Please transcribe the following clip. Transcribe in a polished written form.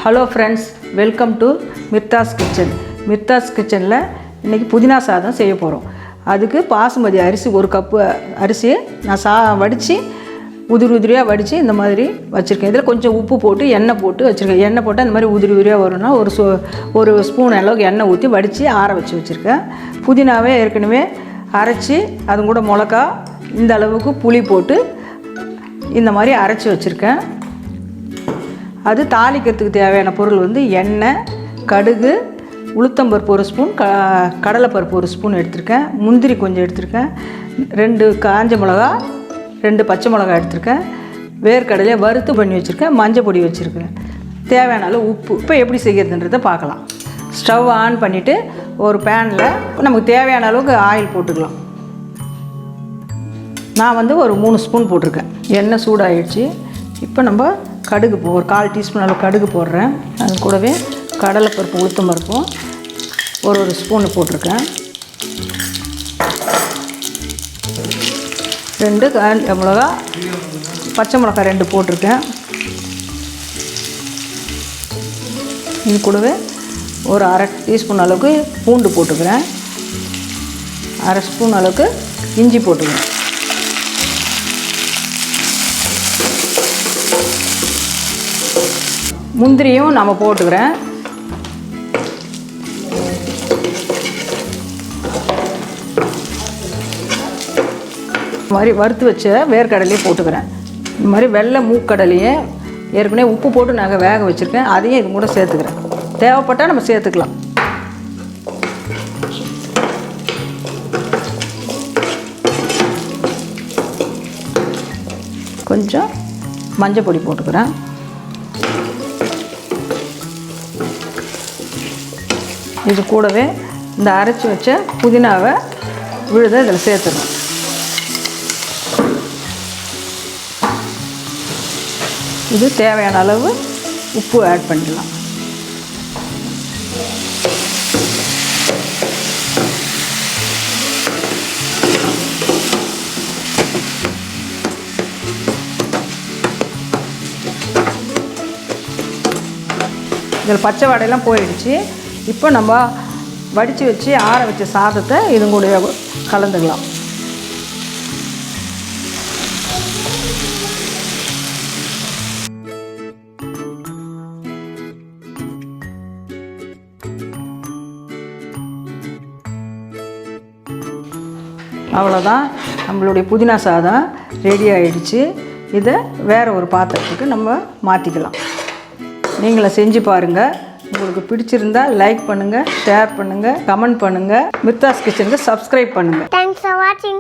Hello friends, welcome to Mirthas kitchen. Mirthas கிச்சனில் இன்றைக்கி புதினா சாதம் செய்ய போகிறோம். அதுக்கு பாசுமதி அரிசி, ஒரு கப்பு அரிசியை நான் வடித்து உதிரியாக வடித்து இந்த மாதிரி வச்சுருக்கேன். இதில் கொஞ்சம் உப்பு போட்டு எண்ணெய் போட்டு வச்சுருக்கேன். எண்ணெய் போட்டு அந்த மாதிரி உதிரியாக வரும்னா ஒரு ஸ்பூன் அளவுக்கு எண்ணெய் ஊற்றி வடித்து ஆற வச்சுருக்கேன். புதினாவே ஏற்கனவே அரைச்சி அது கூட மிளகா இந்த அளவுக்கு புளி போட்டு இந்த மாதிரி அரைச்சி வச்சுருக்கேன். அது தாளிக்கிறதுக்கு தேவையான பொருள் வந்து எண்ணெய், கடுகு, உளுத்தம்பருப்பு ஒரு ஸ்பூன், கடலைப்பருப்பு ஒரு ஸ்பூன் எடுத்திருக்கேன். முந்திரி கொஞ்சம் எடுத்திருக்கேன். 2 காஞ்ச மிளகா, 2 பச்சை மிளகா எடுத்திருக்கேன். வேர்க்கடலையை வறுத்து பண்ணி வச்சுருக்கேன். மஞ்சள் பொடி வச்சுருக்கேன். தேவையான அளவு உப்பு. இப்போ எப்படி செய்கிறதுன்றதை பார்க்கலாம். ஸ்டவ் ஆன் பண்ணிவிட்டு ஒரு பேனில் நமக்கு தேவையான அளவுக்கு ஆயில் போட்டுக்கலாம். நான் வந்து ஒரு 3 ஸ்பூன் போட்டிருக்கேன். எண்ணெய் சூடாகிடுச்சு. இப்போ நம்ம கடுகு ஒரு 1/4 டீஸ்பூன் அளவு கடுகு போடுறேன். அது கூடவே கடலைப்பருப்பு, உளுத்தம் பருப்பும் ஒரு ஸ்பூனு போட்டிருக்கேன். 2 காஞ்ச மிளகா, பச்சை மிளகா 2 போட்டிருக்கேன். இது கூடவே ஒரு 1/2 டீஸ்பூன் அளவுக்கு பூண்டு போட்டுக்கிறேன். 1/2 ஸ்பூன் அளவுக்கு இஞ்சி போட்டுக்கிறேன். முந்திரியும் நம்ம போட்டுக்கிறேன். இந்த மாதிரி வறுத்து வச்ச வேர்க்கடலையே போட்டுக்கிறேன். இந்த மாதிரி வெள்ளை மூக்கடலையே ஏற்கனவே உப்பு போட்டு நாங்கள் வேக வச்சுருக்கேன். அதையும் இது கூட சேர்த்துக்கிறேன். தேவைப்பட்டால் நம்ம சேர்த்துக்கலாம். கொஞ்சம் மஞ்சள் பொடி போட்டுக்கிறேன். இது கூடவே இந்த அரைச்சி வச்ச புதினாவை விழுத இதில் சேர்த்துடணும். இது தேவையான அளவு உப்பு ஆட் பண்ணிடலாம். இதில் பச்சை வாடையெல்லாம் போயிடுச்சு. இப்போ நம்ம வடித்து வச்சு ஆற வச்ச சாதத்தை இது கூட கலந்துக்கலாம். அவ்வளோதான், நம்மளுடைய புதினா சாதம் ரெடி ஆகிடுச்சு. இதை வேறு ஒரு பாத்திரத்துக்கு நம்ம மாற்றிக்கலாம். நீங்களும் செஞ்சு பாருங்கள். உங்களுக்கு பிடிச்சிருந்தா லைக் பண்ணுங்கள், ஷேர் பண்ணுங்கள், கமெண்ட் பண்ணுங்கள். மிர்தாஸ் கிச்சனுக்கு சப்ஸ்கிரைப் பண்ணுங்கள். Thanks for watching.